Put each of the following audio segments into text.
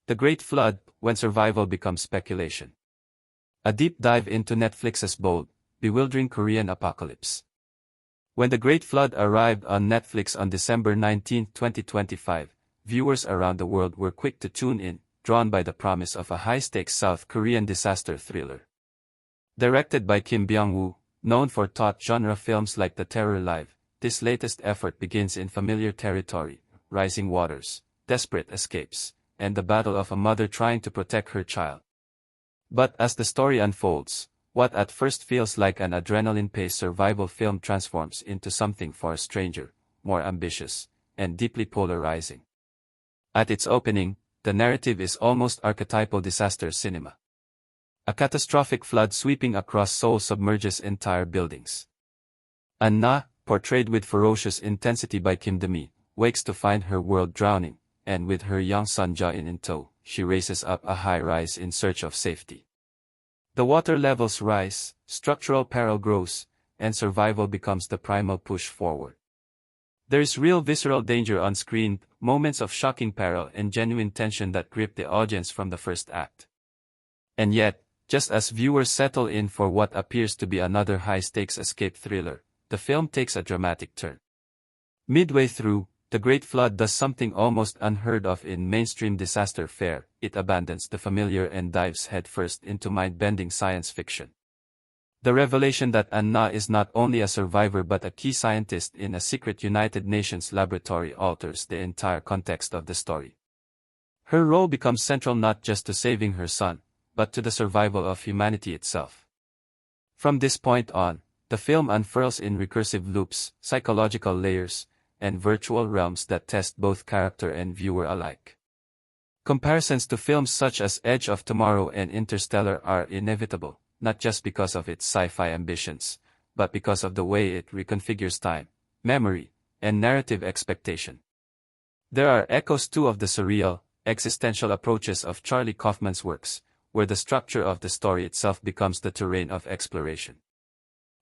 The Great Flood, When Survival Becomes Speculation. A deep dive into Netflix's bold, bewildering Korean apocalypse. When The Great Flood arrived on Netflix on December 19, 2025, viewers around the world were quick to tune in, drawn by the promise of a high-stakes South Korean disaster thriller. Directed by Kim Byung-woo, known for taut genre films like The Terror Live, this latest effort begins in familiar territory: rising waters, desperate escapes, and the battle of a mother trying to protect her child. But as the story unfolds, what at first feels like an adrenaline-paced survival film transforms into something far stranger, more ambitious, and deeply polarizing. At its opening, the narrative is almost archetypal disaster cinema. A catastrophic flood sweeping across Seoul submerges entire buildings. Anna, portrayed with ferocious intensity by Kim Demi, wakes to find her world drowning, and with her young son Ja-in in tow, she races up a high-rise in search of safety. The water levels rise, structural peril grows, and survival becomes the primal push forward. There is real visceral danger on screen, moments of shocking peril and genuine tension that grip the audience from the first act. And yet, just as viewers settle in for what appears to be another high-stakes escape thriller, the film takes a dramatic turn. Midway through, The Great Flood does something almost unheard of in mainstream disaster fare: it abandons the familiar and dives headfirst into mind-bending science fiction. The revelation that Anna is not only a survivor but a key scientist in a secret United Nations laboratory alters the entire context of the story. Her role becomes central not just to saving her son, but to the survival of humanity itself. From this point on, the film unfurls in recursive loops, psychological layers, and virtual realms that test both character and viewer alike. Comparisons to films such as Edge of Tomorrow and Interstellar are inevitable, not just because of its sci-fi ambitions, but because of the way it reconfigures time, memory, and narrative expectation. There are echoes too of the surreal, existential approaches of Charlie Kaufman's works, where the structure of the story itself becomes the terrain of exploration.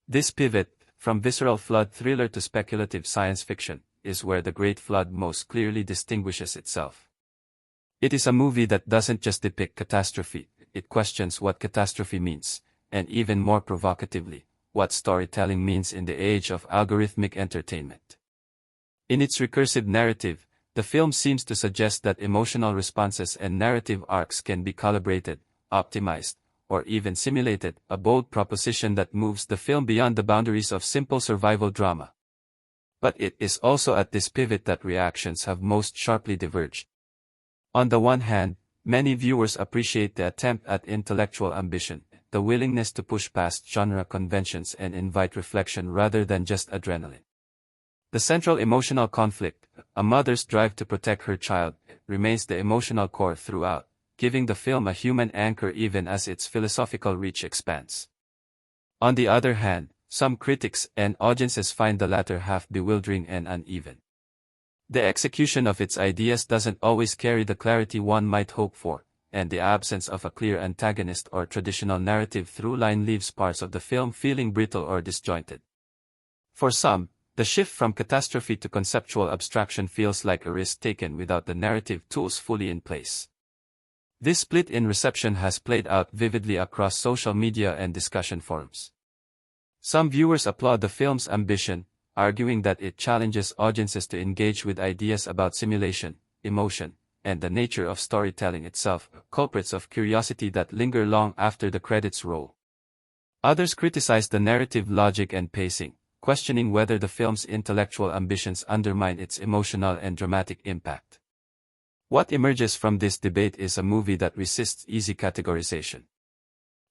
This pivot, from visceral flood thriller to speculative science fiction, is where The Great Flood most clearly distinguishes itself. It is a movie that doesn't just depict catastrophe, it questions what catastrophe means, and even more provocatively, what storytelling means in the age of algorithmic entertainment. In its recursive narrative, the film seems to suggest that emotional responses and narrative arcs can be calibrated, optimized, or even simulated, a bold proposition that moves the film beyond the boundaries of simple survival drama. But it is also at this pivot that reactions have most sharply diverged. On the one hand, many viewers appreciate the attempt at intellectual ambition, the willingness to push past genre conventions and invite reflection rather than just adrenaline. The central emotional conflict, a mother's drive to protect her child, remains the emotional core throughout, giving the film a human anchor even as its philosophical reach expands. On the other hand, some critics and audiences find the latter half bewildering and uneven. The execution of its ideas doesn't always carry the clarity one might hope for, and the absence of a clear antagonist or traditional narrative through line leaves parts of the film feeling brittle or disjointed. For some, the shift from catastrophe to conceptual abstraction feels like a risk taken without the narrative tools fully in place. This split in reception has played out vividly across social media and discussion forums. Some viewers applaud the film's ambition, arguing that it challenges audiences to engage with ideas about simulation, emotion, and the nature of storytelling itself, culprits of curiosity that linger long after the credits roll. Others criticize the narrative logic and pacing, questioning whether the film's intellectual ambitions undermine its emotional and dramatic impact. What emerges from this debate is a movie that resists easy categorization.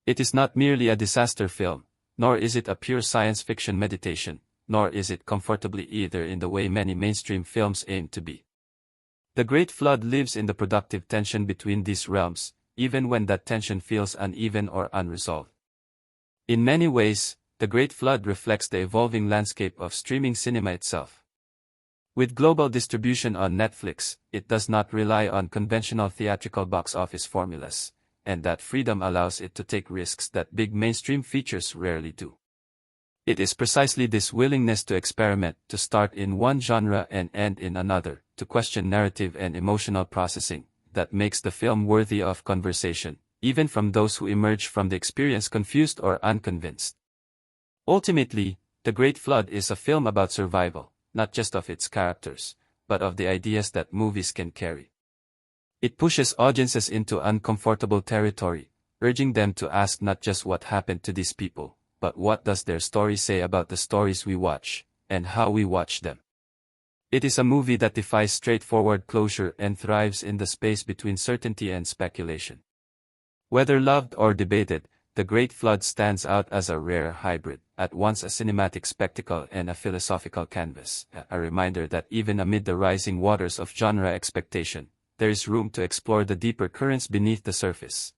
It is not merely a disaster film, nor is it a pure science fiction meditation, nor is it comfortably either in the way many mainstream films aim to be. The Great Flood lives in the productive tension between these realms, even when that tension feels uneven or unresolved. In many ways, The Great Flood reflects the evolving landscape of streaming cinema itself. With global distribution on Netflix, it does not rely on conventional theatrical box office formulas, and that freedom allows it to take risks that big mainstream features rarely do. It is precisely this willingness to experiment, to start in one genre and end in another, to question narrative and emotional processing, that makes the film worthy of conversation, even from those who emerge from the experience confused or unconvinced. Ultimately, The Great Flood is a film about survival, not just of its characters, but of the ideas that movies can carry. It pushes audiences into uncomfortable territory, urging them to ask not just what happened to these people, but what does their story say about the stories we watch, and how we watch them. It is a movie that defies straightforward closure and thrives in the space between certainty and speculation. Whether loved or debated, The Great Flood stands out as a rare hybrid, at once a cinematic spectacle and a philosophical canvas, a reminder that even amid the rising waters of genre expectation, there is room to explore the deeper currents beneath the surface.